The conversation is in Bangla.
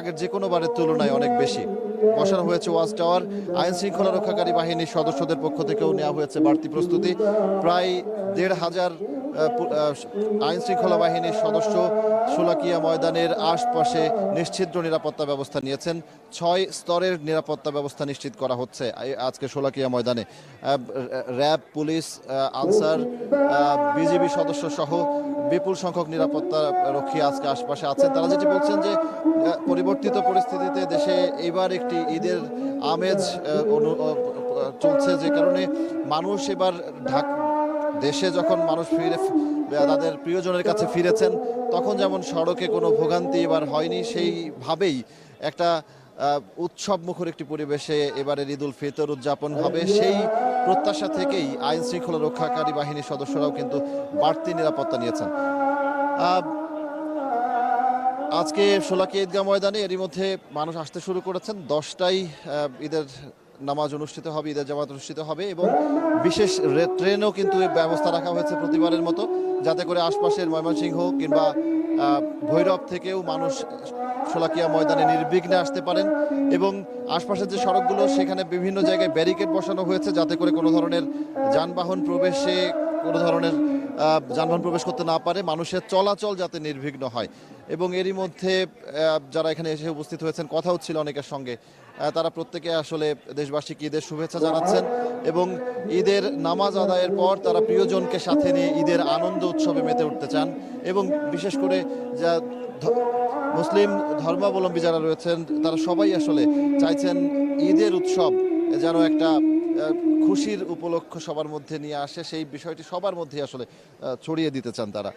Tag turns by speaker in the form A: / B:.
A: আগের যে কোনো বারের তুলনায় অনেক বেশি। বসানো হয়েছে ওয়াচ টাওয়ার। আইন শৃঙ্খলা রক্ষাকারী বাহিনীর সদস্যদের পক্ষ থেকেও নেওয়া হয়েছে বাড়তি প্রস্তুতি। প্রায় ১,৫০০ আইন শৃঙ্খলা বাহিনীর সদস্য শোলাকিয়া ময়দানের আশপাশে নিশ্ছিদ্র নিরাপত্তা ব্যবস্থা নিয়েছেন। ৬ স্তরের নিরাপত্তা ব্যবস্থা নিশ্চিত করা হচ্ছে আজকে শোলাকিয়া ময়দানে। র্যাব, পুলিশ, আনসার, বিজিবি সদস্য সহ বিপুল সংখ্যক নিরাপত্তা রক্ষী আজকে আশপাশে আছেন। তারা যেটি বলছেন যে পরিবর্তিত পরিস্থিতিতে দেশে এবার একটি ঈদের আমেজ চলছে, যে কারণে মানুষ এবার দেশে যখন মানুষ তাদের প্রিয়জনের কাছে ফিরেছেন তখন যেমন সড়কে কোনো ভোগান্তি এবার হয়নি, সেইভাবেই একটা উৎসব মুখর একটি পরিবেশে এবারের ঈদ উল ফিতর উদযাপন হবে। সেই প্রত্যাশা থেকেই আইন শৃঙ্খলা রক্ষাকারী বাহিনীর সদস্যরাও কিন্তু বাড়তি নিরাপত্তা নিয়েছেন। আজকে শোলাকিয়া ঈদগাহ ময়দানে এরই মধ্যে মানুষ আসতে শুরু করেছেন। 10টায় ঈদের নামাজ অনুষ্ঠিত হবে, ঈদের জামাত অনুষ্ঠিত হবে এবং বিশেষ ট্রেনও কিন্তু ব্যবস্থা রাখা হয়েছে প্রতিবারের মতো, যাতে করে আশপাশের ময়মনসিংহ কিংবা ভৈরব থেকেও মানুষ শোলাকিয়া ময়দানে নির্বিঘ্নে আসতে পারেন। এবং আশপাশের যে সড়কগুলো সেখানে বিভিন্ন জায়গায় ব্যারিকেড বসানো হয়েছে, যাতে করে কোনো ধরনের যানবাহন প্রবেশ করতে না পারে, মানুষের চলাচল যাতে নির্বিঘ্ন হয়। এবং এরই মধ্যে যারা এখানে এসে উপস্থিত হয়েছেন, কথা হচ্ছিল অনেকের সঙ্গে, তারা প্রত্যেকে আসলে দেশবাসীকে ঈদের শুভেচ্ছা জানাচ্ছেন এবং ঈদের নামাজ আদায়ের পর তারা প্রিয়জনকে সাথে নিয়ে ঈদের আনন্দ উৎসবে মেতে উঠতে চান। এবং বিশেষ করে যা মুসলিম ধর্মাবলম্বী যারা রয়েছেন তারা সবাই আসলে চাইছেন ঈদের উৎসব যেন একটা খুশির উপলক্ষ সবার মধ্যে নিয়ে আসে, সেই বিষয়টি সবার মধ্যে আসলে ছড়িয়ে দিতে চান তারা।